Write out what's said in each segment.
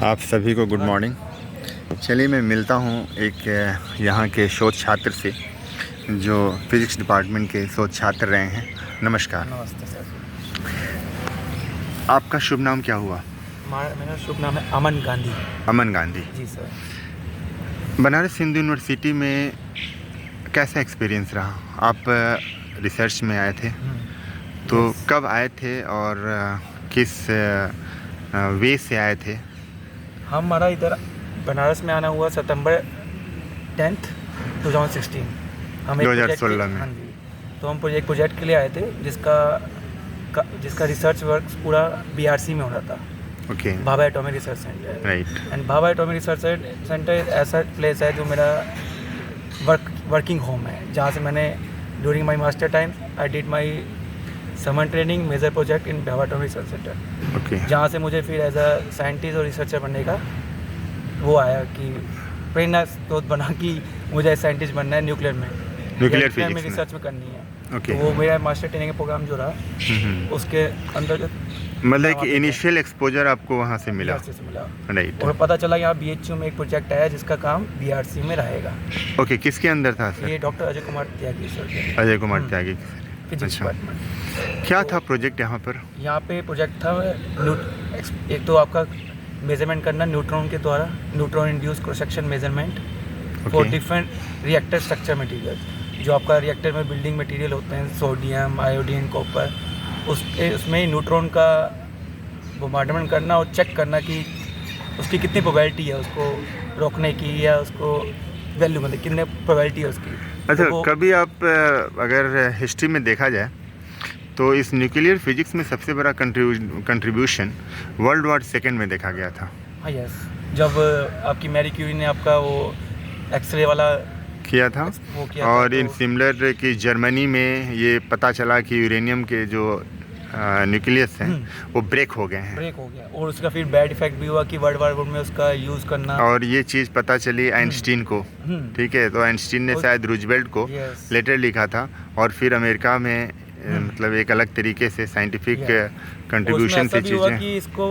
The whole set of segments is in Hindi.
आप सभी को गुड मॉर्निंग। चलिए मैं मिलता हूँ एक यहाँ के शोध छात्र से जो फिज़िक्स डिपार्टमेंट के शोध छात्र रहे हैं। नमस्कार। नमस्ते सर। आपका शुभ नाम क्या हुआ? मेरा शुभ नाम है अमन गांधी। अमन गांधी जी सर। बनारस हिंदू यूनिवर्सिटी में कैसा एक्सपीरियंस रहा? आप रिसर्च में आए थे तो कब आए थे और किस वे से आए थे? हमारा इधर बनारस में आना हुआ सितंबर 10, 2016। हम 2016 में। हाँ जी। तो हम एक प्रोजेक्ट के लिए आए थे जिसका रिसर्च वर्क पूरा BRC में हो रहा था। Okay. Bhabha atomic research centre. Right. And Bhabha atomic research centre ऐसा प्लेस है जो मेरा वर्किंग होम है, जहाँ से मैंने during my master time I did my summer training major project in Bhabha atomic research centre. Okay. जहाँ से मुझे फिर एज अ साइंटिस्ट और रिसर्चर बनने का वो आया कि प्रेरणा स्रोत बना कि मुझे साइंटिस्ट बनना है न्यूक्लियर में फिजिक्स में रिसर्च में करनी है। ओके। तो वो मेरा मास्टर ट्रेनिंग का प्रोग्राम जो रहा उसके अंदर मतलब कि इनिशियल एक्सपोजर आपको वहाँ से मिला। BRC से मिला। राइट। और पता चला यहाँ BHU में एक प्रोजेक्ट आया जिसका काम BRC में रहेगा। ओके। किसके अंदर था सर? ये डॉक्टर अजय कुमार त्यागी सर। अजय कुमार त्यागी। फिजिक्स अच्छा। डिपार्टमेंट। क्या था प्रोजेक्ट यहाँ पर? यहाँ पे प्रोजेक्ट था एक तो आपका मेजरमेंट करना न्यूट्रॉन के द्वारा, neutron induce cross section measurement for different reactor structure material. जो आपका रिएक्टर में बिल्डिंग मटेरियल होते हैं, सोडियम, आयोडीन, कॉपर, उसमें न्यूट्रॉन का बोmbardment करना और चेक करना कि उसकी कितनी प्रोबेबिलिटी है उसको रोकने की, या उसको वैल्यू मतलब कितने प्रोबेबिलिटी है उसकी। अच्छा, तो कभी आप अगर हिस्ट्री में देखा जाए तो इस न्यूक्लियर फिजिक्स में सबसे बड़ा कंट्रीब्यूशन वर्ल्ड वॉर सेकेंड में देखा गया था। हाँ यस, जब आपकी मैरी क्यूरी ने आपका वो एक्सरे वाला किया था वो किया और था, इन सिमिलर कि जर्मनी में ये पता चला कि यूरेनियम के जो न्यूक्लियस हैं वो ब्रेक हो गए हैं। ब्रेक हो गया और उसका फिर बैड इफेक्ट भी हुआ कि वर्ल्ड वार में उसका यूज़ करना। और ये चीज़ पता चली आइंस्टीन को। ठीक है, तो आइंस्टीन ने शायद रूजवेल्ट को लेटर लिखा था और फिर अमेरिका में मतलब एक अलग तरीके से साइंटिफिक कंट्रीब्यूशन से चीज़ें कि इसको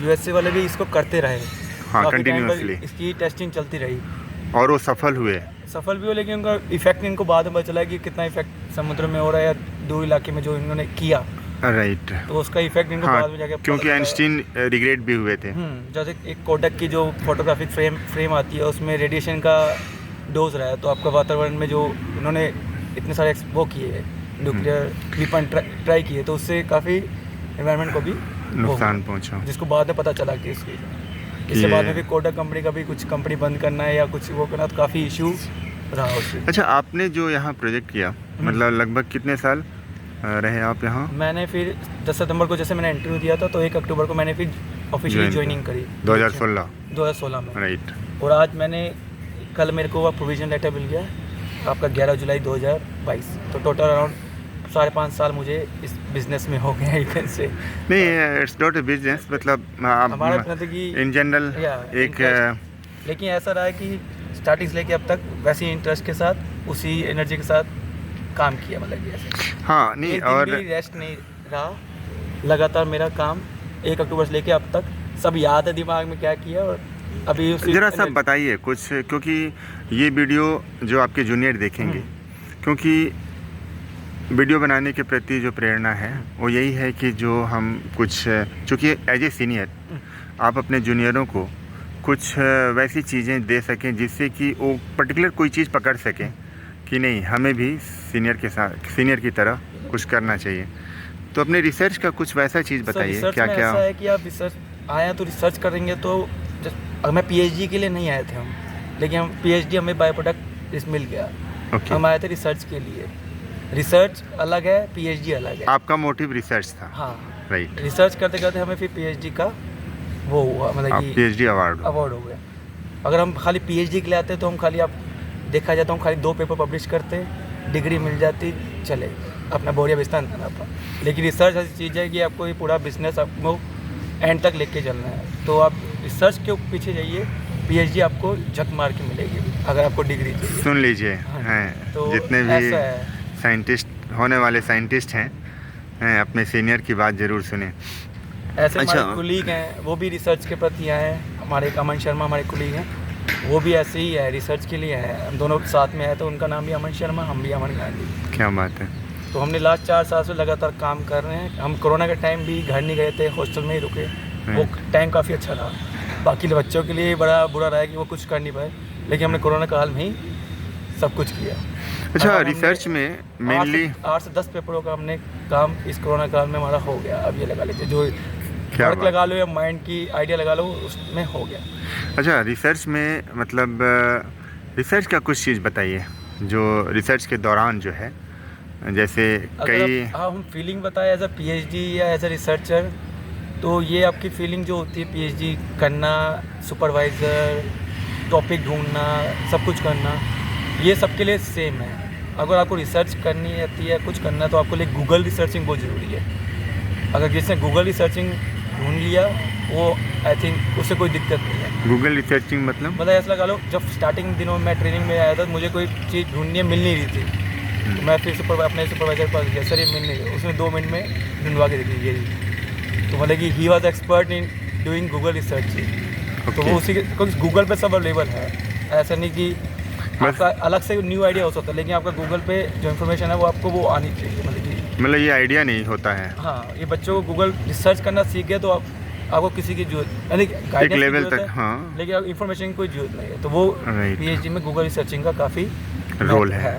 USA वाले भी इसको करते रहे। हाँ, कंटिन्यूसली इसकी टेस्टिंग चलती रही और वो सफल भी हुए, लेकिन उनका इफेक्ट इनको बाद में पता चला कि कितना इफेक्ट समुद्र में हो रहा है या दूर इलाके में जो इन्होंने किया। राइट। तो उसका इफेक्ट इनको बाद में जाके क्योंकि आइंस्टीन रिग्रेट भी हुए थे। जैसे एक कोडक की जो फोटोग्राफिक फ्रेम आती है उसमें रेडिएशन का डोज रहा है, तो आपका वातावरण में जो इन्होंने इतने सारे वो किए न्यूक्लियर वीपन ट्राई किए, तो उससे काफ़ी एनवायरनमेंट को भी नुकसान पहुंचा, जिसको बाद में पता चला कि इसके बाद में फिर कोडक कंपनी का भी कुछ कंपनी बंद करना है या कुछ वो करना, तो काफ़ी इशू रहा उससे। अच्छा, आपने जो यहाँ प्रोजेक्ट किया मतलब लगभग कितने साल रहे आप यहाँ? मैंने फिर 10 सितंबर को जैसे मैंने इंटरव्यू दिया था तो 1 अक्टूबर को मैंने फिर ऑफिशियली ज्वाइनिंग करी 2016 में। राइट। और आज कल मेरे को प्रोविजन लेटर मिल गया आपका 11 जुलाई 2022। तो टोटल अराउंड 5.5 साल मुझे इस बिजनेस में हो गया है से। नहीं, इट्स नॉट अ बिजनेस, मतलब हमारा इन जनरल एक लेकिन ऐसा रहा है कि स्टार्टिंग से लेके अब तक वैसे ही इंटरेस्ट के साथ उसी एनर्जी के साथ काम किया, मतलब ऐसे। हाँ, नहीं और रेस्ट नहीं रहा, लगातार मेरा काम 1 अक्टूबर से लेके अब तक सब याद है दिमाग में क्या किया। और अभी ज़रा सब बताइए कुछ, क्योंकि ये वीडियो जो आपके जूनियर देखेंगे, क्योंकि वीडियो बनाने के प्रति जो प्रेरणा है वो यही है कि जो हम कुछ, चूँकि एज ए सीनियर आप अपने जूनियरों को कुछ वैसी चीज़ें दे सकें जिससे कि वो पर्टिकुलर कोई चीज़ पकड़ सकें कि नहीं, हमें भी सीनियर की तरह कुछ करना चाहिए। तो अपने रिसर्च का कुछ वैसा चीज़ बताइए। क्या क्या ऐसा है कि आप रिसर्च आए तो रिसर्च करेंगे, तो मैं PhD के लिए नहीं आए थे हम, लेकिन हम PhD हमें बाय प्रोडक्ट मिल गया। हम आए थे रिसर्च के लिए। रिसर्च अलग है, PhD अलग है। आपका मोटिव रिसर्च था? हाँ, राइट। रिसर्च करते करते हमें फिर PhD का वो हुआ, मतलब कि PhD अवार्ड हो गया। अगर हम खाली PhD के लिए आते तो हम खाली, आप देखा जाता हूँ, खाली 2 पेपर पब्लिश करते, डिग्री मिल जाती, चले अपना बोरिया बिस्तर था। लेकिन रिसर्च ऐसी चीज़ है कि आपको ये पूरा बिजनेस आपको एंड तक लेके चलना है। तो आप रिसर्च के पीछे जाइए, PhD आपको झक मार के मिलेगी अगर आपको डिग्री चाहिए। सुन लीजिए, हैं तो जितने भी साइंटिस्ट होने वाले साइंटिस्ट हैं अपने सीनियर की बात ज़रूर सुने। ऐसे हमारे कुलीग हैं वो भी रिसर्च के प्रति आए हैं। हमारे एक अमन शर्मा हमारे कुलीग हैं, वो भी ऐसे ही है, रिसर्च के लिए है। हम दोनों साथ में है, तो उनका नाम भी अमन शर्मा, हम भी अमन गांधी। क्या बात है। तो हमने लास्ट 4 साल से लगातार काम कर रहे हैं। हम कोरोना के टाइम भी घर नहीं गए थे, हॉस्टल में ही रुके। वो टाइम काफ़ी अच्छा रहा। बाकी बच्चों के लिए बड़ा बुरा रहा है कि वो कुछ कर नहीं पाए, लेकिन हमने कोरोना काल में ही सब कुछ किया। अच्छा, रिसर्च में मेनली 8 से 10 पेपरों का हमने काम इस कोरोना काल में हमारा हो गया। अब ये लगा लीजिए, जो क्या वर्क लगा लो या माइंड की आइडिया लगा लो, उसमें हो गया। अच्छा, रिसर्च में मतलब रिसर्च का कुछ चीज़ बताइए जो रिसर्च के दौरान जो है, जैसे कई हम फीलिंग बताएं एज अ पीएचडी या एज अ रिसर्चर, तो ये आपकी फीलिंग जो होती है पीएचडी करना, सुपरवाइज़र, टॉपिक ढूंढना, सब कुछ करना, ये सबके लिए सेम है। अगर आपको रिसर्च करनी आती है, कुछ करना है, तो आपको लिए गूगल रिसर्चिंग बहुत ज़रूरी है। अगर जिसने गूगल रिसर्चिंग ढूंढ लिया, वो आई थिंक उससे कोई दिक्कत नहीं है। गूगल रिसर्चिंग मतलब ऐसा लगा लो, जब स्टार्टिंग दिनों में मैं ट्रेनिंग में आया था, मुझे कोई चीज़ ढूंढनी मिल नहीं रही थी, तो मैं फिर अपने सुपरवाइजर के पास गया, सर ये मिल नहीं रही। उसने 2 मिनट में ढूंढवा के देखी ये। तो मतलब कि he was expert in doing Google research. तो वो उसी के, क्योंकि गूगल पे सब अवेलेबल है। ऐसा नहीं कि आपका अलग से न्यू आइडिया हो सकता है, लेकिन आपका गूगल पे जो इन्फॉर्मेशन है वो आपको वो आनी चाहिए। मतलब ये आइडिया नहीं होता है। हाँ, ये बच्चों को गूगल रिसर्च करना सीख गया, तो आपको किसी की जरूरत यानी एक लेवल तक, हाँ, लेकिन इन्फॉर्मेशन की कोई जरूरत नहीं है। तो वो पीएचडी में गूगल रिसर्चिंग का काफ़ी रोल है।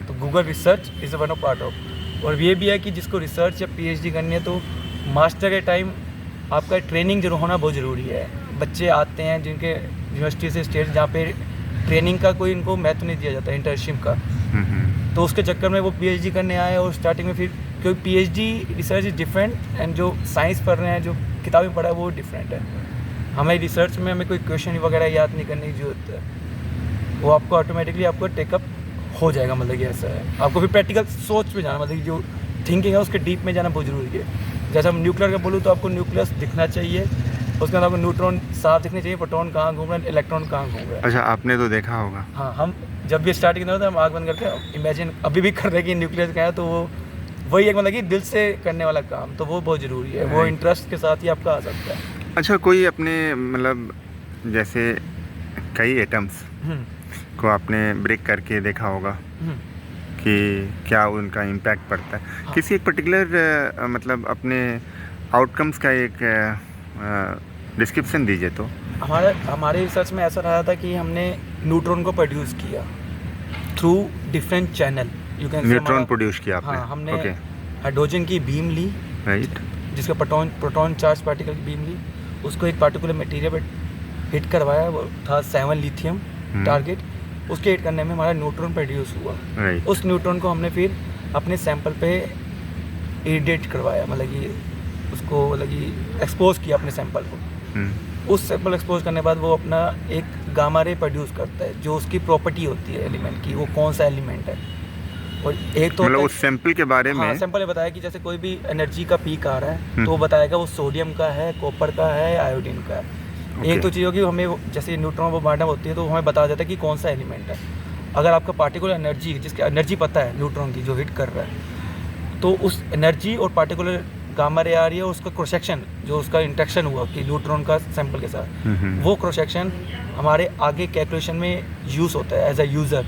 तो Google research is one of part of. और ये भी है कि जिसको रिसर्च या पीएचडी करनी है, तो मास्टर के टाइम आपका ट्रेनिंग जरूर होना बहुत ज़रूरी है। बच्चे आते हैं जिनके यूनिवर्सिटी से स्टेट, जहाँ पे ट्रेनिंग का कोई इनको महत्व नहीं दिया जाता, इंटर्नशिप का, तो उसके चक्कर में वो पीएचडी करने आए। और स्टार्टिंग में फिर, क्योंकि PhD research is different, and जो साइंस पढ़ रहे हैं, जो किताबें पढ़ा है, वो डिफरेंट है। हमें रिसर्च में हमें कोई क्वेश्चन वगैरह याद नहीं करने की जरूरत है, वो आपको ऑटोमेटिकली आपको टेकअप हो जाएगा। मतलब कि ऐसा है, आपको फिर प्रैक्टिकल सोच में जाना, मतलब जो थिंकिंग है उसके डीप में जाना बहुत ज़रूरी है। जैसे हम न्यूक्लियर का बोलूँ, तो आपको न्यूक्लियस दिखना चाहिए, उसके अंदर आपको न्यूट्रॉन साफ दिखने चाहिए, प्रोटॉन कहाँ घूम रहे हैं, इलेक्ट्रॉन कहाँ घूम रहे हैं। अच्छा, आपने तो देखा होगा। हाँ, हम जब भी स्टार्ट करते हैं, हम आग बंद करके इमेजिन अभी भी कर रहे हैं कि न्यूक्लियस का है, तो वो वही एक मतलब कि दिल से करने वाला काम, तो वो बहुत ज़रूरी है। वो इंटरेस्ट के साथ ही आपका आ सकता है। अच्छा, कोई अपने मतलब जैसे कई एटम्स को आपने ब्रेक करके देखा होगा कि क्या उनका इम्पैक्ट पड़ता है। हाँ। किसी एक पर्टिकुलर मतलब अपने आउटकम्स का एक डिस्क्रिप्शन दीजिए। तो हमारे रिसर्च में ऐसा रहा था कि हमने न्यूट्रॉन को प्रोड्यूस किया through different channel. You can neutron produce किया आपने। हाँ, हमने हाइड्रोजन की बीम ली, राइट, जिसका प्रोटॉन चार्ज पार्टिकल की बीम ली, उसको एक पार्टिकुलर मटेरियल पर हिट करवाया, वो था 7 लिथियम टारगेट। उसके हिट करने में हमारा न्यूट्रॉन प्रोड्यूस हुआ। उस न्यूट्रॉन को हमने फिर अपने सैंपल पे इरिडिएट करवाया, मतलब कि उसको मतलब कि एक्सपोज किया अपने सैंपल को। उस सैंपल एक्सपोज करने के बाद वो अपना एक गामा रे प्रोड्यूस करता है, जो उसकी प्रॉपर्टी होती है एलिमेंट की, वो कौन सा एलिमेंट है। और एक तो मतलब उस सैंपल के बारे में, सैंपल ने बताया कि जैसे कोई भी एनर्जी का पीक आ रहा है, तो वो बताएगा वो सोडियम का है, कॉपर का है, आयोडीन का है। एक तो चीज़ होगी, हमें जैसे न्यूट्रॉन वो बांडम होती है, तो हमें बता देता है कि कौन सा एलिमेंट है। अगर आपका पार्टिकुलर एनर्जी, जिसकी एनर्जी पता है न्यूट्रॉन की जो हिट कर रहा है, तो उस एनर्जी और पार्टिकुलर गामा रे आ रही है, उसका क्रॉस सेक्शन, जो उसका इंटरेक्शन हुआ कि न्यूट्रॉन का सैंपल के साथ, वो क्रॉस सेक्शन हमारे आगे कैलकुलेशन में यूज़ होता है एज अ यूज़र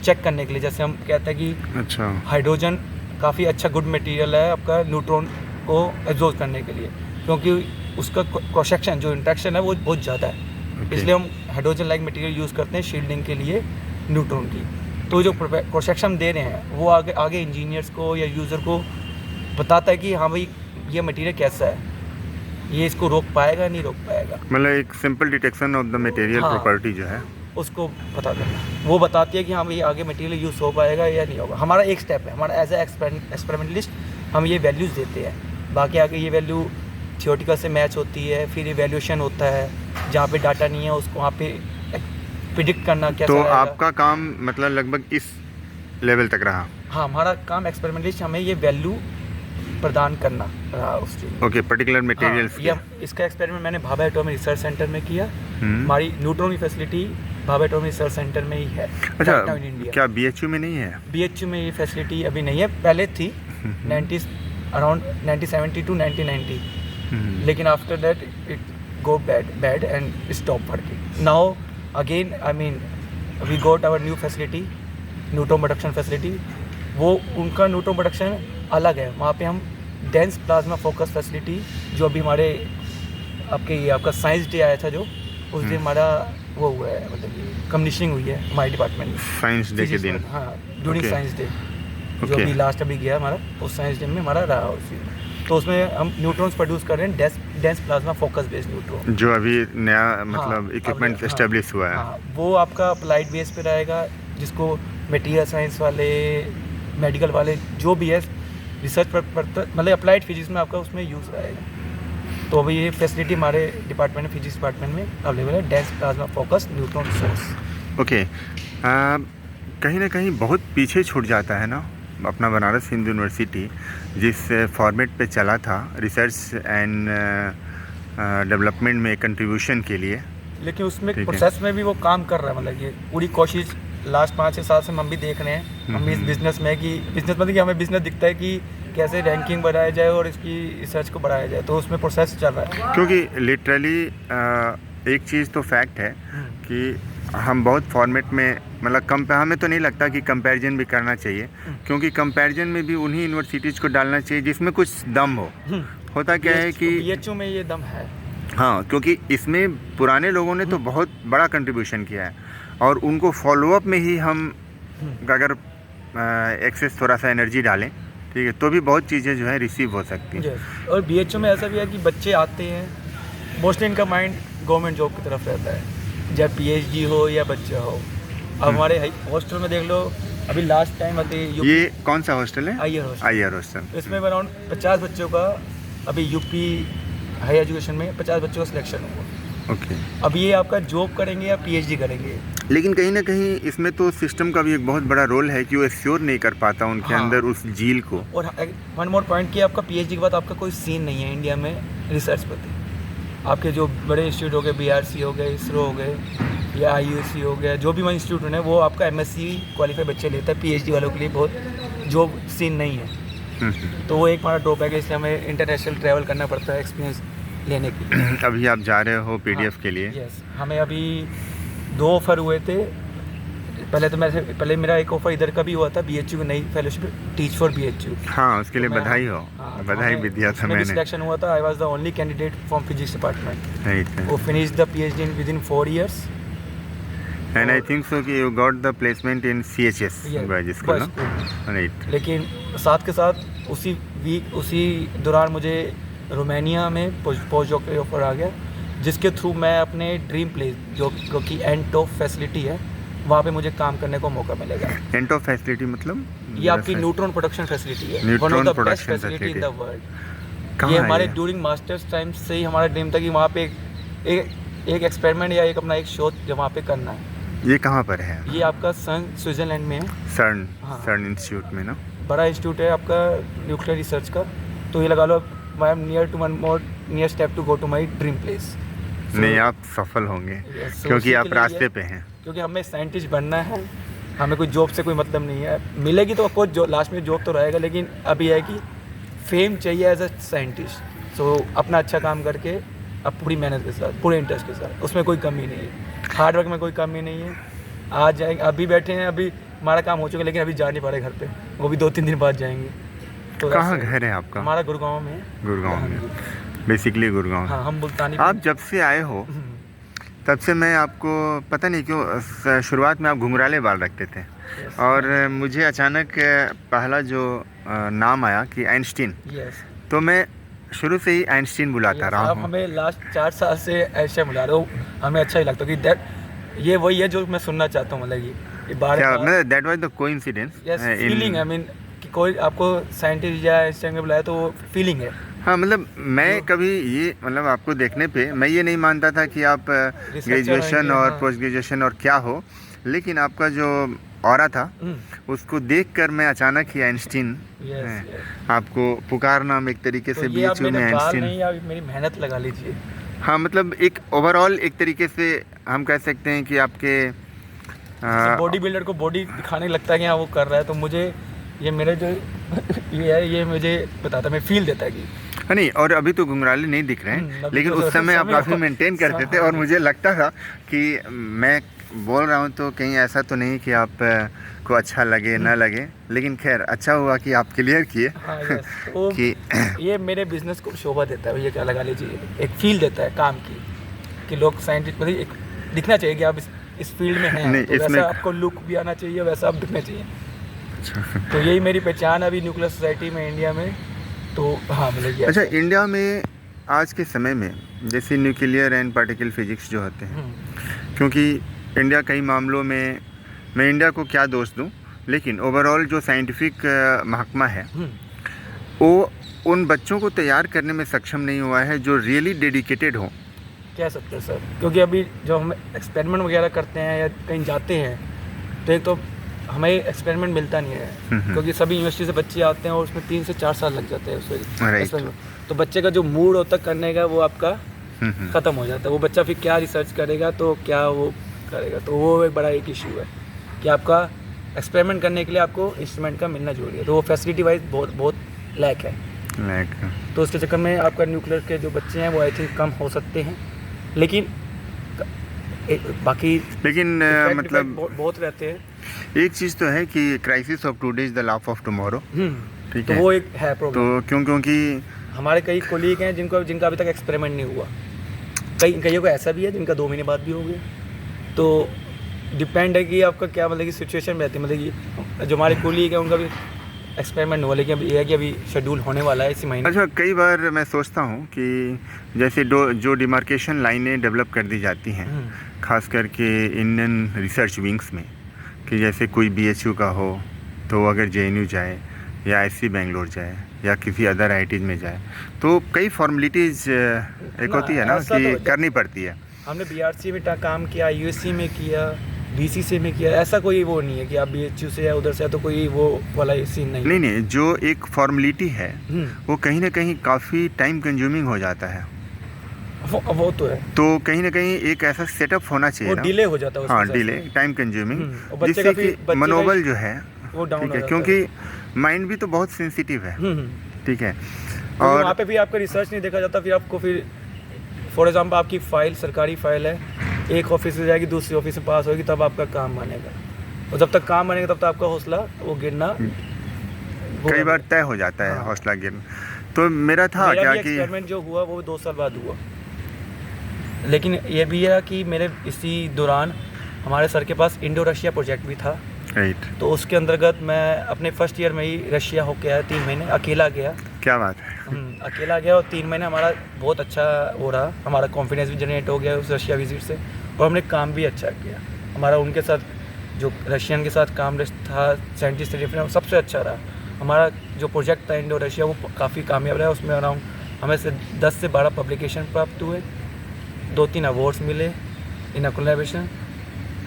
चेक करने के लिए। जैसे हम कहते हैं कि अच्छा, हाइड्रोजन काफ़ी अच्छा गुड मटेरियल है आपका न्यूट्रॉन को एब्जॉर्ब करने के लिए, क्योंकि उसका क्रॉस सेक्शन जो इंटरेक्शन है वो बहुत ज़्यादा है। इसलिए हम हाइड्रोजन लाइक मटेरियल यूज़ करते हैं शील्डिंग के लिए न्यूट्रॉन की। तो जो क्रॉस सेक्शन दे रहे हैं, वो आगे इंजीनियर्स को या यूज़र को बताता है कि हाँ भाई, ये मटेरियल कैसा है, ये इसको रोक पाएगा नहीं रोक पाएगा। मतलब एक simple detection of the material property जो है, उसको पता करना। वो बताती है कि हाँ भाई, आगे मटेरियल यूज़ हो पाएगा या नहीं होगा। हमारा एक स्टेप है, हमारा एज ए एक्सपेरिमेंटलिस्ट हम ये वैल्यूज़ देते हैं। बाकी आगे ये वैल्यू थियोटिकल से मैच होती है, फिर इवैल्यूएशन होता है, जहाँ पे डाटा नहीं है उसको वहाँ पे प्रिडिक्ट करना कैसा रहेगा। तो आपका काम मतलब लगभग इस लेवल तक रहा? हाँ, हमारा काम एक्सपेरिमेंटलिस्ट, हमें ये वैल्यू प्रदान करना रहा उस चीज़। Okay, particular materials. हाँ, इसका एक्सपेरिमेंट मैंने भाभा एटॉमिक रिसर्च सेंटर में किया। हमारी न्यूट्रॉन की facility Bhabha atomic research centre में ही है। अच्छा, क्या BHU में नहीं है? BHU में ये फैसिलिटी अभी नहीं है, पहले थी अराउंड 1970 to 1990, लेकिन after that go bad and stop working. Now again, I mean, we got our new facility, neutron production facility. वो उनका न्यूट्रॉन प्रोडक्शन अलग है. वहाँ पे हम डेंस प्लाज्मा फोकस फैसिलिटी, जो अभी हमारे आपका साइंस डे आया था, जो उस दिन हमारा वो हुआ है, मतलब कमीशनिंग हुई है हमारे डिपार्टमेंट में साइंस डे के दिन. हाँ, ड्यूरिंग साइंस डे जो अभी लास्ट अभी गया हमारा, उस साइंस डे में हमारा रहा उसी में. तो उसमें हम न्यूट्रॉन्स प्रोड्यूस कर रहे हैं, dense plasma focus based neutron, जो अभी नया मतलब इक्विपमेंट एस्टेब्लिश हुआ है. हाँ, वो आपका अप्लाइड बेस पे रहेगा, जिसको मटेरियल साइंस वाले, मेडिकल वाले जो भी है रिसर्च पर मतलब अप्लाइड फिजिक्स में आपका उसमें यूज़ रहेगा. तो अभी ये फैसिलिटी हमारे डिपार्टमेंट में, फिजिक्स डिपार्टमेंट में अवेलेबल है, dense plasma focus neutron source. Okay. कहीं ना कहीं बहुत पीछे छूट जाता है ना अपना बनारस हिंदू यूनिवर्सिटी, जिस फॉर्मेट पे चला था रिसर्च एंड डेवलपमेंट में कंट्रीब्यूशन के लिए. लेकिन उसमें प्रोसेस में भी वो काम कर रहा है. मतलब ये पूरी कोशिश लास्ट 5-6 साल से हम भी देख रहे हैं. हम भी इस बिज़नेस में कि बिज़नेस मतलब कि हमें बिज़नेस दिखता है कि कैसे रैंकिंग बढ़ाया जाए और इसकी रिसर्च को बढ़ाया जाए. तो उसमें प्रोसेस चल रहा है. क्योंकि लिटरली एक चीज़ तो फैक्ट है कि हम बहुत फॉर्मेट में मतलब हमें तो नहीं लगता कि कंपैरिजन भी करना चाहिए, क्योंकि कंपैरिजन में भी उन्हीं यूनिवर्सिटीज़ को डालना चाहिए जिसमें कुछ दम हो. होता क्या है कि BHU में ये दम है. हाँ, क्योंकि इसमें पुराने लोगों ने तो बहुत बड़ा कंट्रीब्यूशन किया है, और उनको फॉलोअप में ही हम अगर एक्सेस थोड़ा सा एनर्जी डालें, ठीक है, तो भी बहुत चीज़ें जो है रिसीव हो सकती हैं. और BHU में ऐसा भी है कि बच्चे आते हैं, मोस्टली इनका माइंड गवर्नमेंट जॉब की तरफ रहता है, चाहे PhD हो या बच्चा हो. अब हमारे हॉस्टल में देख लो, अभी लास्ट टाइम ये कौन सा हॉस्टल है? IR hostel. इसमें अराउंड 50 बच्चों का अभी यूपी हायर एजुकेशन में 50 बच्चों का सिलेक्शन हुआ. ओके. अब ये आपका जॉब करेंगे या PhD करेंगे. लेकिन कहीं ना कहीं इसमें तो सिस्टम का भी एक बहुत बड़ा रोल है कि वो एश्योर नहीं कर पाता उनके अंदर उस झील को. और वन मोर पॉइंट कि आपका PhD के बाद आपका कोई सीन नहीं है इंडिया में रिसर्च पर. आपके जो बड़े इंस्टीट्यूट हो गए, BRC हो गए, इसरो हो गए या IUC हो गया, जो भी वहाँ इंस्टीट्यूट है वो आपका MSc क्वालिफाई बच्चे लेता है. PhD वालों के लिए बहुत जॉब सीन नहीं है. तो वो एक हमारा ड्रॉबैक है, इसलिए हमें इंटरनेशनल ट्रैवल करना पड़ता है एक्सपीरियंस लेने के लिए. अभी आप जा रहे हो PDF के लिए? यस. हमें अभी 2 ऑफ़र हुए थे. पहले मेरा एक ऑफ़र इधर का भी हुआ था, BHU की नई फेलोशिप, टीच फॉर BHU. हाँ, उसके लिए बधाई हो. बधाई भी दिया था मैंने. सिलेक्शन हुआ था. I was the only candidate from physics department. वो finish the PhD with in 4 years. And I think so कि you got the placement in CHS boys school. Right. लेकिन साथ के साथ उसी दौरान मुझे रोमानिया में पोस्ट जॉब का ऑफर आ गया, जिसके थ्रू मैं अपने ड्रीम प्लेस जो कि एंटो फैसिलिटी है, वहाँ पे मुझे काम करने को मौका मिलेगा. एंटो फैसिलिटी मतलब ये आपकी न्यूट्रॉन प्रोडक्शन फैसिलिटी है. One of the best facility in the world. ये हमारे ड्यूरिंग मास्टर्स टाइम से ही हमारा ड्रीम था कि वहाँ पे एक एक्सपेरिमेंट या एक शोध जो वहाँ पे करना है. ये कहाँ पर है? ये आपका स्विट्जरलैंड में है. सर्न इंस्टीट्यूट में ना. बड़ा इंस्टीट्यूट है आपका न्यूक्लियर रिसर्च का. तो ये लगा लो I am near to one more near step to go to my dream place. नहीं, आप सफल होंगे. क्योंकि आप रास्ते पे हैं. क्योंकि हमें साइंटिस्ट बनना है, हमें कोई जॉब से कोई मतलब नहीं है. मिलेगी तो कुछ लास्ट में जॉब तो रहेगा, लेकिन अभी है कि फेम चाहिए एज अ साइंटिस्ट. सो अपना अच्छा काम करके अब पूरी मेहनत के साथ, पूरे इंटरेस्ट के साथ, उसमें कोई कमी नहीं है. हार्ड वर्क में कोई कमी नहीं है. आज जाएंगे, अभी बैठे हैं, अभी हमारा काम हो चुका है, लेकिन अभी जा नहीं पा रहे घर पे. वो भी 2-3 दिन बाद जाएंगे. तो कहाँ घर है आपका? हमारा गुड़गांव में है. गुड़गांव में. बेसिकली गुड़गांव. हाँ, हम मुल्तानी. आप जब से आए हो तब से मैं आपको पता नहीं क्यों शुरुआत में आप घुंघराले बाल रखते थे. और मुझे अचानक पहला जो नाम आया कि आइंस्टीन, तो मैं शुरू से ही आइंस्टीन बुलाता रहा हूँ. हमें लास्ट 4 साल से ऐसे बुला रहे हो, हमें अच्छा ही लगता है कि ये वही है जो मैं सुनना चाहता हूँ. मतलब ये बार that was the coincidence. Feeling, I mean कि कोई आपको साइंटिस्ट या आइंस्टाइन में बुलाया तो वो फीलिंग है. हाँ, मतलब मैं कभी ये मतलब आपको देखने पे मैं ये नहीं मानता था कि आप ग्रेजुएशन और पोस्ट ग्रेजुएशन और क्या हो, लेकिन आपका जो ऑरा था उसको देखकर मैं अचानक ही आइंस्टीन आपको पुकारना एक तरीके से बीच में आइंस्टीन. नहीं, आप मेरी मेहनत लगा लीजिए. हाँ, मतलब एक ओवरऑल एक तरीके से हम कह सकते हैं कि आपके बॉडी बिल्डर को बॉडी दिखाने लगता है कि हाँ वो कर रहा है, तो मुझे ये मेरे जो ये है, ये मुझे बताता, मैं फील देता है कि नहीं, और अभी तो घुंघराले नहीं दिख रहे हैं, अभी लेकिन तो उस समय आप समय काफ़ी हो- मेंटेन करते थे और मुझे लगता था कि मैं बोल रहा हूँ तो कहीं ऐसा तो नहीं कि आप को अच्छा लगे ना लगे, लेकिन खैर अच्छा हुआ कि आप क्लियर किए हाँ यस, तो कि ये मेरे बिजनेस को शोभा देता है, ये क्या लगा लीजिए, एक फील देता है काम की, कि लोग साइंटिस्ट मतलब एक दिखना चाहिए कि आप इस फील्ड में हैं, नहीं, तो इसमें- वैसा आपको लुक भी आना चाहिए, वैसा आप दिखना चाहिए। तो यही मेरी पहचान है अभी न्यूक्लियर सोसाइटी में इंडिया में। तो हाँ मिलेगी। अच्छा, इंडिया में आज के समय में जैसे न्यूक्लियर एंड पार्टिकल फिजिक्स जो होते हैं, क्योंकि इंडिया कई मामलों में, मैं इंडिया को क्या दोष दूं, लेकिन ओवरऑल जो साइंटिफिक महकमा है वो उन बच्चों को तैयार करने में सक्षम नहीं हुआ है जो रियली डेडिकेटेड हो। कह सकते हैं सर, क्योंकि अभी जो हम एक्सपेरिमेंट वगैरह करते हैं या कहीं जाते हैं तो एक तो हमें एक्सपेरिमेंट मिलता नहीं है, क्योंकि सभी यूनिवर्सिटी से बच्चे आते हैं और उसमें 3 से 4 साल लग जाते हैं Right. उसमें। तो बच्चे का जो मूड होता है करने का वो आपका ख़त्म हो जाता है। वो बच्चा फिर क्या रिसर्च करेगा, तो क्या वो करेगा, तो वो एक बड़ा एक इशू है कि आपका एक्सपेरिमेंट करने के लिए आपको इंस्ट्रूमेंट का मिलना जरूरी है, तो वो फैसिलिटी वाइज बहुत लैक है। तो उसके चक्कर में आपका न्यूक्लियर के जो बच्चे हैं वो आई थिंक कम हो सकते हैं, लेकिन बाकी लेकिन मतलब बहुत रहते हैं। एक चीज़ तो है कि crisis of today is the laugh of tomorrow, ठीक तो है, वो एक है प्रॉब्लम। तो क्योंकि हमारे कई कोलीग हैं जिनका अभी तक एक्सपेरिमेंट नहीं हुआ, कईयों को ऐसा भी है जिनका 2 महीने बाद भी हो गया। तो डिपेंड है कि आपका क्या मतलब कि सिचुएशन में रहती है, मतलब कि जो हमारे कोलीग हैं उनका भी एक्सपेरिमेंट हुआ, लेकिन अभी ये है कि अभी शेड्यूल होने वाला है इसी महीने। अच्छा, कई बार मैं सोचता हूँ कि जैसे जो डिमार्केशन लाइनें डेवलप कर दी जाती हैं, खास करके इंडियन रिसर्च विंग्स में, कि जैसे कोई BHU का हो तो अगर JNU जाए या IC बेंगलोर जाए या किसी अदर IITs में जाए तो कई फॉर्मेलिटीज़ एक होती है ना ऐसा कि तो- करनी पड़ती है। हमने BRC में काम किया, USC में किया, BCC में किया, ऐसा कोई वो नहीं है कि आप BHU से या उधर से तो कोई वो वाला सीन नहीं। नहीं, जो एक फॉर्मेलिटी है वो कहीं ना कहीं काफ़ी टाइम कंज्यूमिंग हो जाता है, वो तो है, तो कहीं ना कहीं एक ऐसा सेटअप होना वो चाहिए ना। डिले हो जाता है उसमें हाँ, सर। डिले, टाइम कंज्यूमिंग, और बच्चे जिससे का कि फिर- बच्चे का मनोबल जो है वो डाउन ठीक हो है, जाता क्योंकि माइंड भी तो बहुत सेंसिटिव है, ठीक है। और और वहाँ पे भी आपका रिसर्च नहीं देखा जाता, फिर आपको फिर फॉर एग्जांपल आपकी फाइल सरकारी फाइल है, एक ऑफिस से जाएगी दूसरी ऑफिस से पास होगी तब आपका काम बनेगा, और जब तक काम बनेगा तब तक आपका हौसला वो गिरना कई बार तय हो जाता है, हाँ। हौसला गिरना। तो मेरा था मेरा क्या भी कि एक्सपेरिमेंट जो हुआ वो 2 साल बाद हुआ, लेकिन ये भी है कि मेरे इसी दौरान हमारे सर के पास इंडो रशिया प्रोजेक्ट भी था, राइट, तो उसके अंतर्गत मैं अपने फर्स्ट ईयर में ही रशिया होके आया, 3 महीने अकेला गया। क्या बात है। अकेला गया और 3 महीने हमारा बहुत अच्छा हो रहा, हमारा कॉन्फिडेंस भी जनरेट हो गया उस रशिया विजिट से, और हमने काम भी अच्छा किया। हमारा उनके साथ जो रशियन के साथ काम था, साइंटिस्ट डिफरेंट, सबसे अच्छा रहा। हमारा जो प्रोजेक्ट था इंडो रशिया वो काफ़ी कामयाब रहा, उसमें अराउंड हमें से 10 से 12 पब्लिकेशन प्राप्त हुए, 2-3 अवार्ड्स मिले इन कोलैबोरेशन,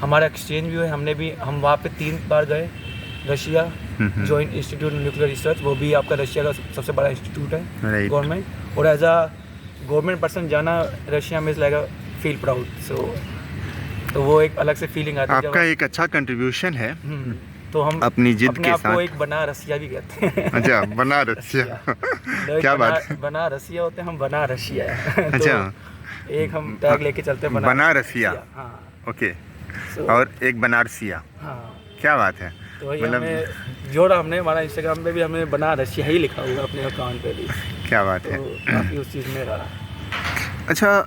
हमारा एक्सचेंज भी हुए। हम वहाँ पे 3 बार गए Russia, joint institute nuclear research, वो भी आपका रशिया का सबसे बड़ा इंस्टीट्यूट है Right. गवर्नमेंट, और एज अ गवर्नमेंट पर्सन जाना रशिया में लाइक फील प्राउड, सो तो वो एक अलग से फीलिंग आती है आपका एक अच्छा कंट्रीब्यूशन है तो हम अपनी जिद अपने के आप को साथ। एक बना रसिया भी कहते हैं। अच्छा, बना रसिया लोग क्या बात है। बना रसिया होते हैं, हम बना रशिया है। अच्छा, तो एक हम टैग लेके चलते हैं बना रसिया। हाँ ओके, so, और एक बनारसिया, हाँ क्या बात है। तो वही मतलब- हमें जोड़ा, हमने हमारा इंस्टाग्राम पे भी हमने बना रशिया ही लिखा हुआ अपने अकाउंट पे भी, क्या बात तो है। काफ़ी उस चीज़ में रहा। अच्छा,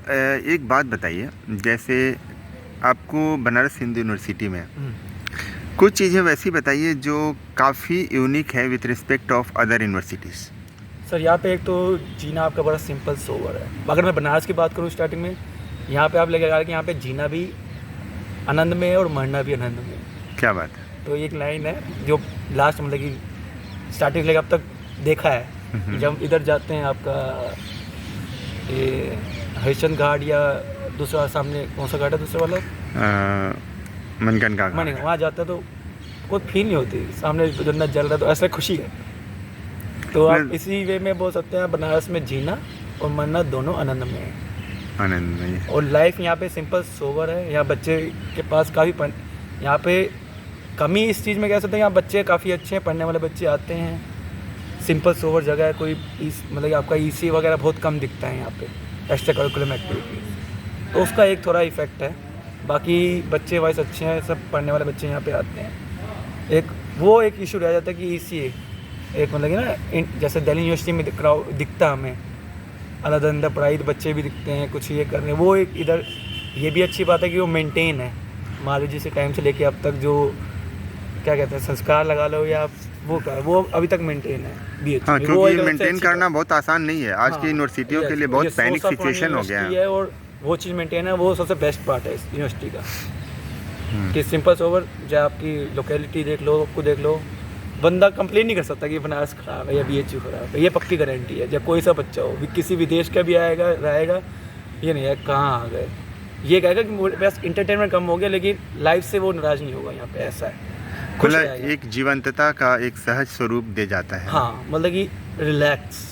एक बात बताइए, जैसे आपको बनारस हिंदू यूनिवर्सिटी में कुछ चीज़ें वैसी बताइए जो काफ़ी यूनिक है with respect of other universities. Sir यहाँ पे एक तो जीना आपका बड़ा सिंपल सोवर है। अगर मैं बनारस की बात करूँ स्टार्टिंग में, यहाँ पे आप लेके आ रहे कि यहाँ पे जीना भी आनंद में है और मरना भी आनंद में है। क्या बात है। तो एक लाइन है जो लास्ट मतलब कि स्टार्टिंग से लेकर अब तक देखा है, जब इधर जाते हैं आपका ये हरिश्चंद्र घाट या दूसरा सामने कौन सा घाट है दूसरा वाला, मनगन का मैंने वहाँ जाता है तो कोई फील नहीं होती, सामने जन्नत जल रहा है तो ऐसा खुशी है। तो आप इसी वे में बोल सकते हैं बनारस में जीना और मरना दोनों आनंद में है। आनंद में। और लाइफ यहाँ पे सिंपल सोवर है। यहाँ बच्चे के पास काफ़ी यहाँ पे कमी इस चीज़ में कह सकते हैं, यहाँ बच्चे काफ़ी अच्छे हैं, पढ़ने वाले बच्चे आते हैं, सिंपल सोवर जगह है, कोई मतलब कि आपका ईसी वगैरह बहुत कम दिखता है यहाँ पे, एक्स्ट्रा करिकुलम एक्टिविटीज़, तो उसका एक थोड़ा इफेक्ट है। बाकी बच्चे वाइज अच्छे हैं, सब पढ़ने वाले बच्चे यहाँ पे आते हैं। एक इशू रह जाता है कि ईसी एक मतलब कि ना जैसे दिल्ली यूनिवर्सिटी में दिखता हमें अलग अंदर पढ़ाई, तो बच्चे भी दिखते हैं कुछ ये कर रहे हैं, वो एक इधर ये भी अच्छी बात है कि वो मेंटेन है। मान लीजिए से टाइम से लेके अब तक जो क्या कहते हैं संस्कार लगा लो या वो अभी तक मेंटेन है BHU। हाँ, क्योंकि मेंटेन करना बहुत आसान नहीं है आज की यूनिवर्सिटियों के लिए, बहुत पैनिक सिचुएशन हो गया है। और वो चीज़ मेंटेन है, वो सबसे बेस्ट पार्ट है इस यूनिवर्सिटी का कि सिंपल सोवर, जो आपकी लोकेलिटी देख लो, आपको देख लो, बंदा कंप्लेन नहीं कर सकता कि बनारस खराब है या BHU खराब है। ये पक्की गारंटी है, जब कोई सा बच्चा हो किसी विदेश का भी आएगा रहेगा, ये नहीं है कहाँ आ गए, ये कहेगा कि बस इंटरटेनमेंट कम हो गया, लेकिन लाइफ से वो नाराज़ नहीं होगा। यहाँ पे ऐसा है, मतलब एक जीवंतता का एक सहज स्वरूप दे जाता है। हाँ, मतलब कि रिलैक्स,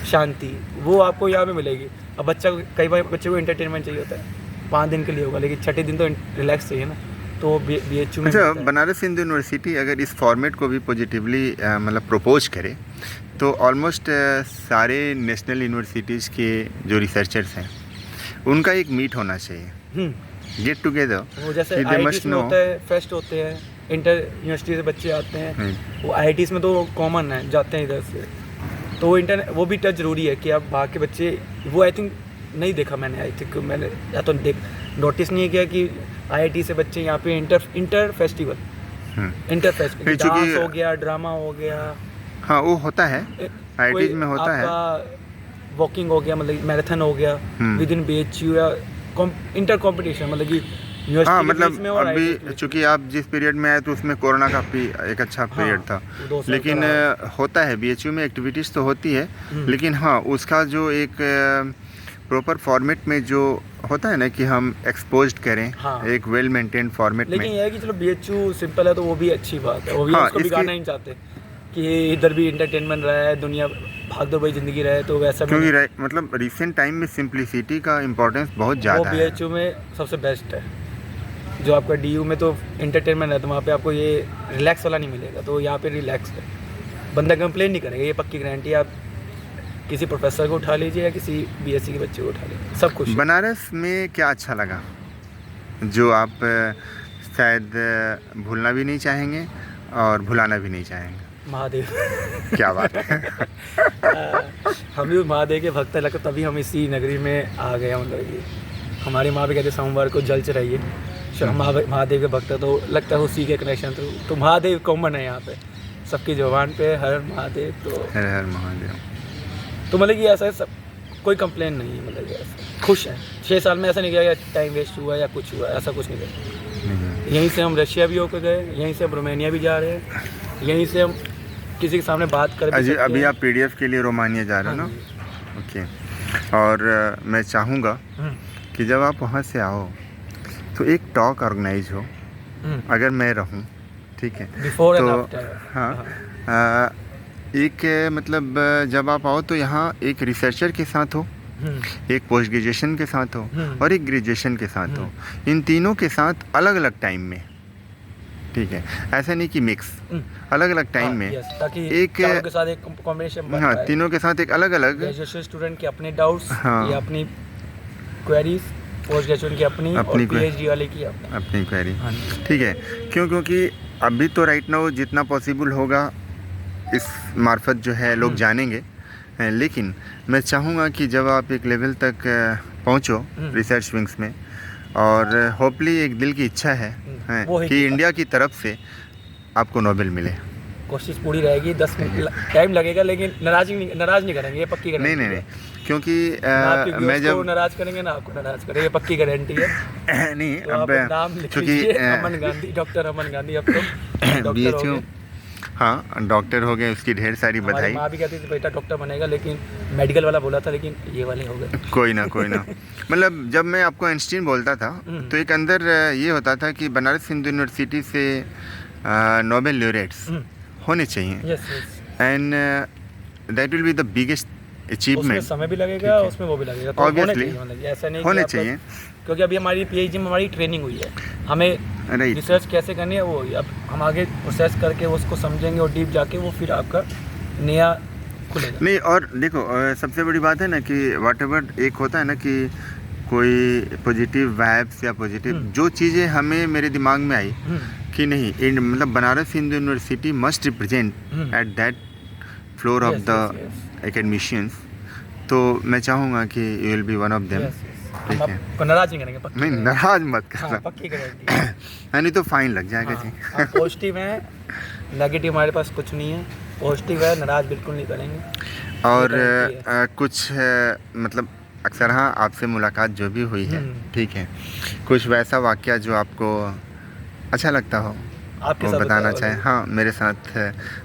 शांति वो आपको यहाँ पे मिलेगी। अब बच्चा कई बार बच्चे को इंटरटेनमेंट चाहिए होता है, 5 दिन के लिए होगा, लेकिन छठे दिन तो रिलैक्स चाहिए ना, तो BHU में। अच्छा, बनारस हिंदू यूनिवर्सिटी अगर इस फॉर्मेट को भी पॉजिटिवली मतलब प्रपोज करे तो ऑलमोस्ट सारे नेशनल यूनिवर्सिटीज़ के जो रिसर्चर्स हैं उनका एक मीट होना चाहिए, गेट टुगेदर। वो जैसे IITs में होता है, फेस्ट होते हैं, इंटर यूनिवर्सिटी से बच्चे आते हैं, वो IITs में तो कॉमन है, जाते हैं इधर से, तो वो भी टच जरूरी है कि आप बाहर के बच्चे, वो आई थिंक नहीं देखा मैंने, आई थिंक मैंने या तो नोटिस नहीं किया कि IIT से बच्चे यहाँ पे inter festival, inter festival dance हो गया, ड्रामा हो गया, हाँ वो होता है IIT में होता है, वॉकिंग हो गया, मतलब मैराथन हो गया विद इन BHU या इंटर कंपटीशन, मतलब कि हाँ, मतलब अभी चूंकि आप जिस पीरियड में आए तो उसमें कोरोना का एक अच्छा पीरियड था, लेकिन होता है BHU में एक्टिविटीज़ तो होती है, लेकिन हाँ उसका जो एक प्रॉपर फॉर्मेट में जो होता है ना कि हम एक्सपोज्ड करें, हाँ, एक वेल मेंटेन्ड फॉर्मेट में। लेकिन यह है कि चलो BHU सिंपल है तो वो भी अच्छी बात है, वो भी हाँ, उसको बिगाड़ना नहीं चाहते कि इधर भी इंटरटेनमेंट रहा है, दुनिया भाग दौड़ भरी जिंदगी रहे, तो वैसा क्योंकि मतलब रिसेंट टाइम में सिंप्लिसिटी का इम्पोर्टेंस बहुत ज़्यादा है। BHU में सबसे बेस्ट है। जो आपका DU में तो इंटरटेनमेंट है, तो वहाँ पे आपको ये रिलैक्स वाला नहीं मिलेगा, तो यहाँ पे रिलैक्स है, बंदा कंप्लेन नहीं करेगा, ये पक्की गारंटी। आप किसी प्रोफेसर को उठा लीजिए या किसी BSc के बच्चे को उठा लीजिए, सब कुछ। बनारस में क्या अच्छा लगा जो आप शायद भूलना भी नहीं चाहेंगे और भुलाना भी नहीं चाहेंगे? महादेव। क्या बात है। हम भी महादेव के भक्त लगता, तभी हम इसी नगरी में आ गए। मतलब कि हमारी माँ भी कहते सोमवार को जल चढ़ाइए, महादेव के भक्त, तो लगता है उसी के कनेक्शन थ्रू, तो महादेव कॉमन है यहाँ पे सबकी जुबान पे, हर महादेव, तो हर महादेव। तो मतलब कि ऐसा सब कोई कंप्लेन नहीं है, मतलब कि ऐसा खुश है। 6 साल में ऐसा नहीं किया टाइम वेस्ट हुआ या कुछ हुआ, ऐसा कुछ नहीं किया। यहीं से हम रशिया भी होकर गए, यहीं से हम रोमानिया भी जा रहे हैं, यहीं से हम किसी के सामने बात कर भी अभी आप PDF के लिए रोमानिया जा रहे हो ना? ओके। और मैं चाहूँगा कि जब आप वहाँ से आओ तो एक टॉक ऑर्गेनाइज हो, अगर मैं रहूँ, ठीक है, तो हाँ, एक मतलब जब आप आओ तो यहाँ एक रिसर्चर के साथ हो, एक पोस्ट ग्रेजुएशन के साथ हो और एक ग्रेजुएशन के साथ हो, इन तीनों के साथ अलग अलग टाइम में, ठीक है, ऐसा नहीं कि मिक्स, अलग अलग टाइम में, ताकि एक के साथ एक कॉम्बिनेशन, हाँ, तीनों के साथ एक अलग अलग ग्रेजुएशन स्टूडेंट के अपने डाउट्स, हाँ, या अपनी क्वेरीज, पोस्ट ग्रेजुएशन की अपनी और PhD वाले की अपनी क्वेरी, ठीक है। क्योंकि अभी तो राइट नाउ जितना पॉसिबल होगा इस मार्फत जो है लोग जानेंगे, लेकिन मैं चाहूँगा कि जब आप एक लेवल तक पहुँचो रिसर्च विंग्स में, और होपली एक दिल की इच्छा है कि इंडिया की तरफ से आपको नोबेल मिले। कोशिश पूरी रहेगी, 10 मिनट टाइम लगेगा, लेकिन नाराज नहीं करेंगे, ये पक्की गारंटी। नहीं, क्योंकि मैं जब नाराज करेंगे ना आपको नाराज करेंगे, ये पक्की गारंटी है। नहीं, तो अब नाम लिख लीजिए, अमन गांधी, डॉक्टर अमन गांधी। अब तो BHU, हाँ, डॉक्टर हो गए, उसकी ढेर सारी बधाई। माँ भी कहती थी बेटा डॉक्टर बनेगा, लेकिन मेडिकल वाला बोला था, लेकिन ये वाले हो गए। कोई ना मतलब जब मैं आपको आइंस्टीन बोलता था तो एक अंदर ये होता था कि बनारस हिंदू यूनिवर्सिटी से नोबेल लॉरेट्स होने चाहिए, and that will be the biggest achievement. उसमें समय भी लगेगा, उसमें वो भी लगेगा, तो ऑब्वियसली ऐसा नहीं होने चाहिए, क्योंकि अभी हमारी PhD में हमारी ट्रेनिंग हुई है, हमें रिसर्च कैसे करनी है वो, अब हम आगे प्रोसेस करके उसको समझेंगे और डीप जाके वो फिर आपका नया खुलेगा। नहीं, और देखो सबसे बड़ी बात है ना कि व्हाटएवर एक होता है ना कि कोई पॉजिटिव वाइब्स या पॉजिटिव जो चीज़ें हमें मेरे दिमाग में आई कि नहीं मतलब Banaras Hindu university must represent at that floor of the academicians, तो मैं चाहूँगा कि you will be one of them. ठीक है, आपको नाराज नहीं करेंगे, पक्की नहीं नाराज मत हाँ, करना, पक्की करेंगे। नहीं तो फाइन लग जाएगा जी। पॉजिटिव है, नेगेटिव हमारे पास कुछ नहीं है, पॉजिटिव है, नाराज बिल्कुल नहीं करेंगे। और कुछ मतलब अक्सर हाँ आपसे मुलाकात जो भी हुई है, ठीक है, कुछ वैसा वाक़या जो आपको अच्छा लगता हो आपके वो साथ बताना चाहे। हाँ, मेरे साथ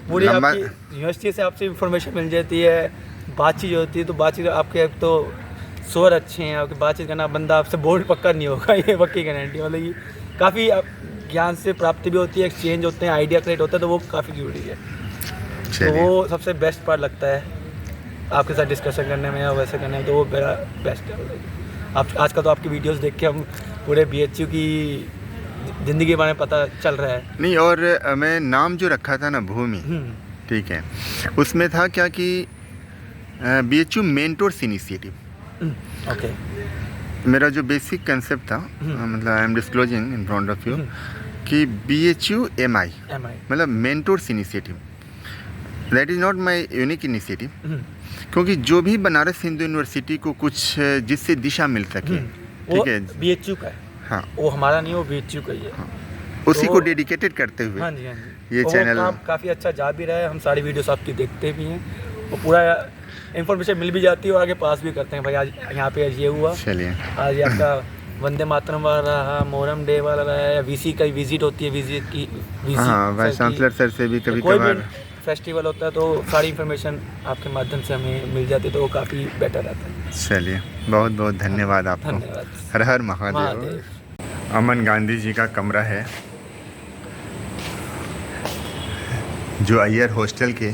पूरी लंबा आपकी यूनिवर्सिटी से आपसे इंफॉर्मेशन मिल जाती है, बातचीत होती है, तो बातचीत आपके एक तो स्वर अच्छे हैं, आपकी बातचीत करना, बंदा आपसे बोल्ड पक्का नहीं होगा, ये पक्की गारंटी। मतलब कि काफ़ी ज्ञान से प्राप्ति भी होती है, एक्सचेंज होते हैं, आइडिया क्रिएट होता है, तो वो काफ़ी ज़रूरी है। तो वो सबसे बेस्ट पार्ट लगता है आपके साथ डिस्कशन करने में या वैसे करने में, तो वो मेरा बेस्ट है। आप आज का तो आपकी वीडियोस देख के हम पूरे BHU की ज़िंदगी के बारे में पता चल रहा है। नहीं, और मैं नाम जो रखा था ना भूमि, ठीक है, उसमें था क्या कि BHU मेंटोर्स इनिशिएटिव। ओके, मेरा जो बेसिक कंसेप्ट था, मतलब I am disclosing in front of you कि BHU MI मतलब mentors initiative, that is not my unique initiative, क्योंकि जो भी बनारस हिंदू यूनिवर्सिटी को कुछ जिससे दिशा मिल सके, ठीक है, BHU का है। हाँ, वो हमारा नहीं, वो BHU का ही है। हाँ, उसी को डेडिकेटेड करते हुए हाँ जी, हाँ जी, ये चैनल काफ़ी अच्छा जा भी रहा है। हम सारी वीडियोस आपकी देखते भी हैं, वो पूरा इन्फॉर्मेशन मिल भी जाती है और आगे पास भी करते हैं। भाई आज यहाँ पे आज ये हुआ, चलिए आज आपका वंदे मातरम वाला रहा, मोहरम डे वाला रहा है, VC का विजिट होती है, विजिट की हाँ, वाइस चांसलर सर से भी कभी कभार फेस्टिवल होता है, तो सारी इन्फॉर्मेशन आपके माध्यम से हमें मिल जाती है, तो वो काफ़ी बेटर रहता है। चलिए, बहुत बहुत धन्यवाद आपको। धन्यवाद। हर हर महादेव। अमन गांधी जी का कमरा है जो अय्यर हॉस्टल के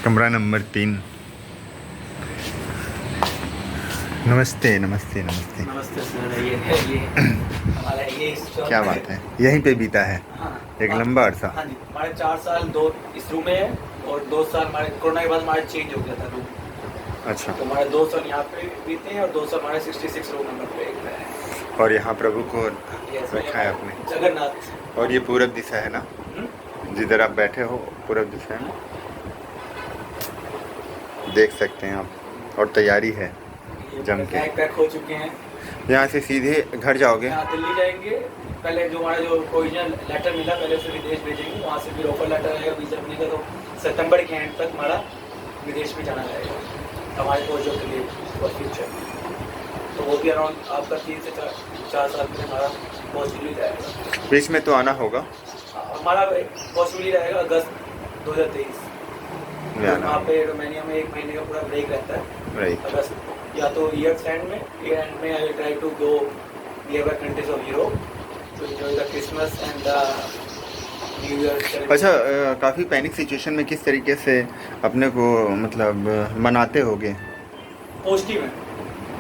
कमरा नंबर 3। नमस्ते नमस्ते नमस्ते। नमस्ते सर, ये हमारा ये क्या बात है, यहीं पे बीता है एक लंबा अरसा। हाँ जी, हमारे 4 साल 2 इस रूम में है और 2 साल हमारे कोरोना के बाद हमारे चेंज हो गया था रूम। अच्छा, तो हमारे 2 साल यहाँ पे बीते हैं और 2 साल हमारे 66 रूम नंबर पे एक है। और यहाँ प्रभु को रखा है आपने, जगन्नाथ। और ये पूरब दिशा है ना, जिधर आप बैठे हो पूरब दिशा है ना, देख सकते हैं आप, और तैयारी है जम के। पैक हो चुके हैं, यहाँ से सीधे घर जाओगे? यहाँ दिल्ली जाएंगे, पहले जो हमारा जो ओरिजिनल लेटर मिला पहले उसे विदेश भेजेंगे, वहाँ से फिर ऑफर लेटर आएगा, वीज़ा बनेगा, तो सितंबर के एंड तक हमारा विदेश में जाना रहेगा हमारे कोर्सों के लिए और फ्यूचर। तो वो भी अराउंड आपका 3 से 4 साल में हमारा पॉसिबिलिटी रहेगा। बीच में तो आना होगा, हमारा पॉसिबिलिटी रहेगा अगस्त 2023 वहाँ पे रोमानिया में 1 महीने का पूरा ब्रेक रहता है। राइट, अगस्त या तो ईयर एंड में I will try to go near countries of Europe to enjoy the Christmas and the new year. अच्छा, काफ़ी पैनिक सिचुएशन में किस तरीके से अपने को मतलब मनाते होगे? पॉजिटिव है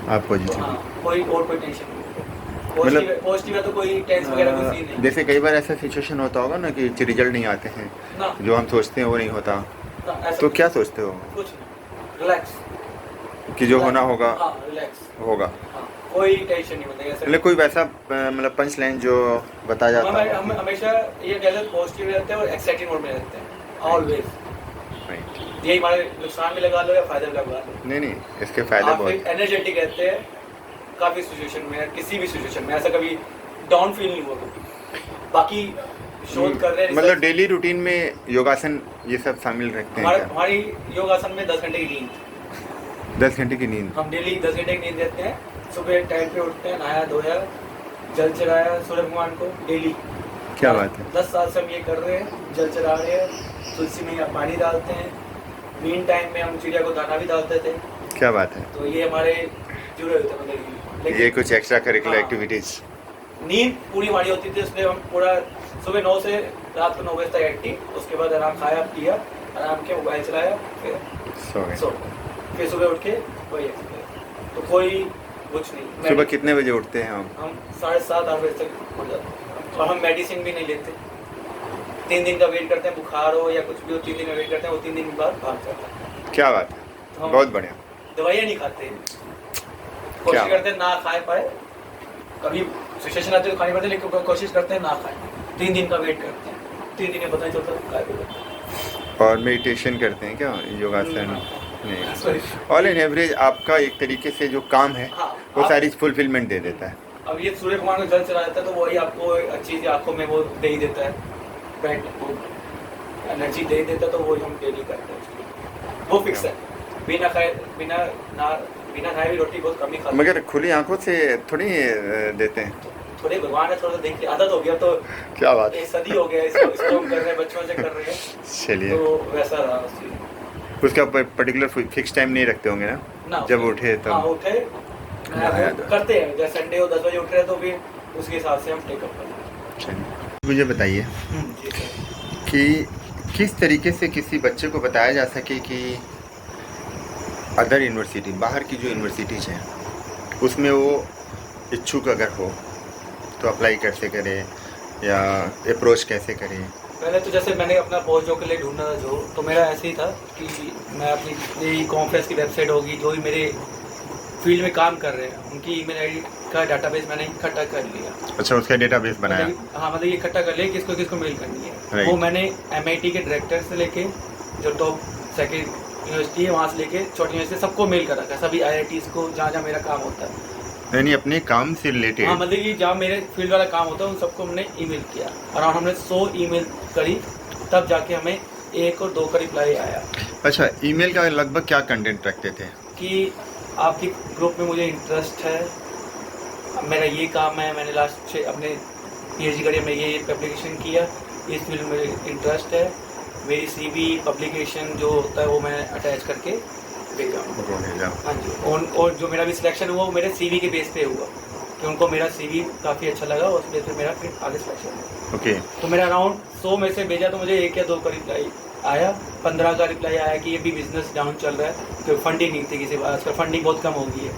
आप पॉजिटिव? हाँ, कोई टेंशन नहीं, मतलब पॉजिटिव है तो कोई टेंशन वगैरह कुछ नहीं। जैसे कई बार ऐसा सिचुएशन होता होगा ना कि रिजल्ट नहीं आते हैं, जो हम सोचते हैं वो नहीं होता, तो क्या सोचते हो? कुछ नहीं, रिलैक्स कि जो होना होगा रिलैक्स होगा, कोई टेंशन नहीं होता। मतलब कोई वैसा मतलब पंच लाइन जो बताया जाता है? हम हमेशा ये कहते हैं पॉजिटिव रहते हैं और एक्साइटेड मोड में रहते हैं ऑलवेज। राइट, यही हमारे नुकसान में लगा लो या फायदे में लगा लो। नहीं, इसके फायदे बहुत। एनर्जेटिक रहते हैं काफ़ी सिचुएशन में, किसी भी सिचुएशन में ऐसा कभी डाउन फील नहीं हुआ। बाकी शोध कर रहे हैं, मतलब डेली रूटीन में योगासन ये सब शामिल रखते हैं क्या? हमारी योगासन में 10 घंटे की नींद, 10 घंटे की नींद हम डेली 10 घंटे की नींद देते हैं। सुबह टाइम पे उठते हैं, नहाया धोया, जल चढ़ाया सूर्य भगवान को डेली। क्या बात है, 10 साल से हम ये कर रहे हैं, जल चढ़ा रहे हैं, तुलसी में पानी डालते हैं, नींद टाइम में हम चिड़िया को दाना भी डालते थे। क्या बात है, तो ये हमारे जुड़े हुए थे। मतलब ये कुछ एक्स्ट्रा करिकुलर एक्टिविटीज। नींद पूरी हमारी होती थी, उसमें हम पूरा सुबह 9 से रात को 9 बजे तक एक्टिव, उसके बाद आराम खाया पिया, आराम के मोबाइल चलाया, फिर सो फिर सुबह उठ के वही तो कोई कुछ नहीं। सुबह कितने बजे उठते हैं हम? 7:30-8 बजे तक उठ जाते हैं और हम मेडिसिन भी नहीं लेते। 3 दिन का वेट करते हैं, बुखार हो या कुछ भी हो 3 दिन का वेट करते हैं, वो 3 दिन के बाद भाग जाता है। क्या बात है, तो हम बहुत बढ़िया। दवाइयाँ नहीं खाते हैं, कोशिश करते हैं ना खाए पाए, कभी सिचुएशन आती है तो खानी पड़ती है, लेकिन कोशिश करते हैं ना खाएं। 3 दिन का वेट करते हैं, 3 दिन में पता नहीं चलता काय को। और मेडिटेशन करते हैं क्या, योगासन? नहीं, ऑल इन एवरेज आपका एक तरीके से जो काम है हाँ, वो सारी फुलफिलमेंट दे देता है। अब ये सूर्य कुमार को जल चला जाता है तो वही आपको अच्छी चीज़ आँखों में वो दे ही देता है, बैठ वो एनर्जी दे ही देता है, तो वही हम डेली करते हैं उसकी, वो फिक्स है। बिना खाए भी रोटी बहुत कम ही खाते हैं। मगर खुली आंखों से थोड़ी देते हैं। थोड़े भगवान है, थोड़ा सा देख के आदत हो गया तो क्या बात है, एक सदी हो गया इसको हम कर रहे हैं, बच्चों से कर रहे हैं, चलिए। तो वैसा रहा उसकी। उसका पर्टिकुलर फिक्स टाइम नहीं रखते होंगे ना, जब उठे तब? हाँ उठे करते हैं, जैसे संडे हो 10 बजे उठ रहे हैं तो फिर उसके हिसाब से हम टेकअप करते हैं। मुझे बताइए जी सर। कि किस तरीके से किसी बच्चे को बताया जा सके कि अदर यूनिवर्सिटी, बाहर की जो यूनिवर्सिटीज़ हैं उसमें वो इच्छुक अगर हो तो अप्लाई कैसे करे या अप्रोच कैसे करें? पहले तो जैसे मैंने अपना पोस्ट जॉब के लिए ढूंढना था तो मेरा ऐसे ही था कि मैं अपनी कॉन्फ्रेंस की वेबसाइट होगी, जो भी मेरे फील्ड में काम कर रहे हैं उनकी ईमेल आईडी का डाटाबेस मैंने इकट्ठा कर लिया। अच्छा, उसका डेटाबेस बनाया? हाँ, मतलब ये इकट्ठा कर लिया किसको किसको मेल करनी है। Right. वो मैंने MIT के डायरेक्टर से लेके जो टॉप सेकेंड यूनिवर्सिटी है वहाँ से लेके छोटी यूनिवर्सिटी सबको मेल कर रखा है, सभी IITs को जहाँ जहाँ मेरा काम होता है। नहीं, अपने काम से रिलेटेड? हाँ, मतलब कि जहाँ मेरे फील्ड वाला काम होता है उन सबको हमने ईमेल किया, अराउंड हमने 100 ईमेल करी, तब जाके हमें 1 और 2 का रिप्लाई आया। अच्छा, ईमेल का लगभग क्या कंटेंट रखते थे? कि आपके ग्रुप में मुझे इंटरेस्ट है, मेरा ये काम है, मैंने लास्ट से अपने PhD करियर में ये पब्लिकेशन किया, इस फील्ड में इंटरेस्ट है, मेरी CV पब्लिकेशन जो होता है वो मैं अटैच करके भेजा। हाँ जी, और जो मेरा भी सिलेक्शन हुआ वो मेरे CV के बेस पे हुआ कि उनको मेरा CV काफ़ी अच्छा लगा और उस बेस पे मेरा फिर आगे सिलेक्शन हुआ। ओके। तो मेरा अराउंड 100 में से भेजा तो मुझे 1 या 2 का रिप्लाई आया, 15 का रिप्लाई आया कि ये भी बिजनेस डाउन चल रहा है, क्योंकि फंडिंग नहीं थी किसी बात, आजकल फंडिंग बहुत कम हो गई है।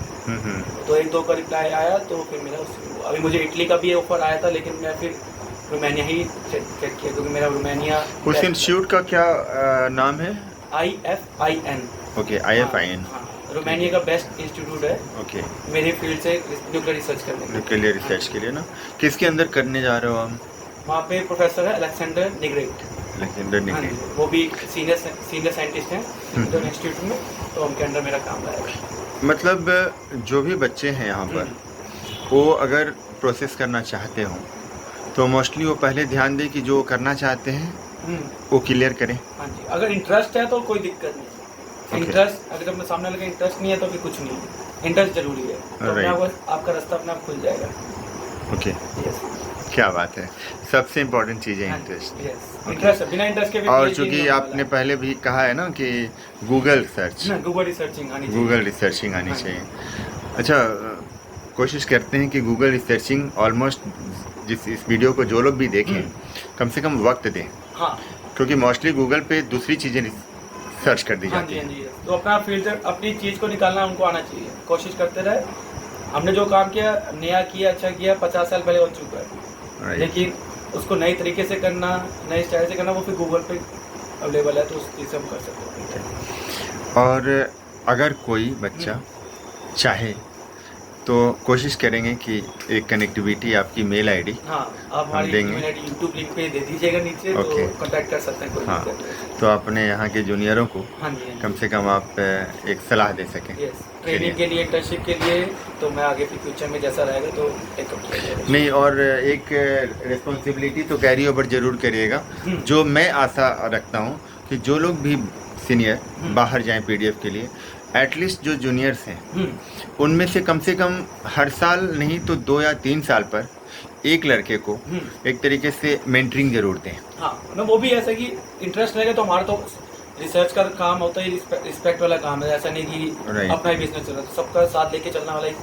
तो 1-2 का रिप्लाई आया, तो फिर मेरा अभी मुझे इटली का भी ऑफर आया था, लेकिन मैं फिर रोमानिया ही चेक किया क्योंकि मेरा रोमानिया। उस इंस्टीट्यूट का क्या नाम है? IFIN। Okay, IFIN। हाँ, रोमानिया का बेस्ट इंस्टीट्यूट है। ओके, मेरे फील्ड से न्यूक्लियर रिसर्च करने के लिए। न्यूक्लियर रिसर्च के लिए ना? किसके अंदर करने जा रहे हो हम? वहाँ पे प्रोफेसर है अलेक्जेंडर निग्रेट। वो भी सीनियर साइंटिस्ट हैं इंस्टीट्यूट में, तो उनके अंडर मेरा काम रहेगा। मतलब जो भी बच्चे हैं यहाँ पर वो अगर प्रोसेस करना चाहते हो तो मोस्टली वो पहले ध्यान दें कि जो करना चाहते हैं वो क्लियर करें। हाँ जी, अगर इंटरेस्ट है तो कोई दिक्कत नहीं। इंटरेस्ट अगर अपने सामने लगे इंटरेस्ट नहीं है तो फिर कुछ नहीं है, इंटरेस्ट जरूरी है, तो आपका रास्ता अपने आप खुल जाएगा। ओके, क्या बात है, सबसे इम्पोर्टेंट चीज़ है इंटरेस्ट। इंटरेस्ट बिना इंटरेस्ट के भी। और चूँकि आपने पहले भी कहा है ना कि गूगल रिसर्चिंग आनी चाहिए। अच्छा, कोशिश करते हैं कि गूगल रिसर्चिंग ऑलमोस्ट इस वीडियो को जो लोग भी देखें कम से कम वक्त दें। हाँ, क्योंकि मोस्टली गूगल पे दूसरी चीज़ें सर्च कर दी जाती हैं। तो अपना फिल्टर, अपनी चीज़ को निकालना उनको आना चाहिए, कोशिश करते रहे। हमने जो काम किया, नया किया, अच्छा किया, 50 साल पहले हो चुका है, लेकिन उसको नई तरीके से करना, नए स्टाइल से करना, वो फिर गूगल पे अवेलेबल है, तो उस चीज़ से हम कर सकते हैं। और अगर कोई बच्चा चाहे तो कोशिश करेंगे कि एक कनेक्टिविटी आपकी मेल आईडी आप हमारी मेल आईडी यूट्यूब लिंक पे दे दीजिएगा नीचे, तो कांटेक्ट कर सकते हैं कोई। हाँ, तो अपने यहाँ के जूनियरों को कम से कम आप एक सलाह दे सकें ट्रेनिंग के लिए, इंटर्नशिप के लिए, तो मैं आगे फिर फ्यूचर में जैसा रहेगा तो टेकअप नहीं। और एक रिस्पॉन्सिबिलिटी तो कैरी ओवर जरूर करिएगा, जो मैं आशा रखता हूँ कि जो लोग भी सीनियर बाहर जाएं PDF के लिए, एटलीस्ट जो जूनियर्स हैं उनमें से कम हर साल नहीं तो 2 या 3 साल पर एक लड़के को एक तरीके से मेंटरिंग जरूर दें। हाँ, ना वो भी ऐसा कि इंटरेस्ट रहेगा तो हमारा तो रिसर्च का काम होता है, रिस्पेक्ट वाला काम है, ऐसा नहीं कि अपना ही बिजनेस चल रहा है, सबका साथ लेके चलने वाला ही,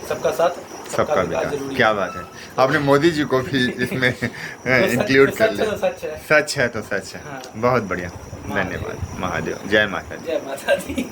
सबका साथ सबका विकास जरूरी है। क्या बात है, आपने मोदी जी को भी इसमें इंक्लूड कर लिया। सच है तो सच है। बहुत बढ़िया, धन्यवाद। महादेव, जय माता दी।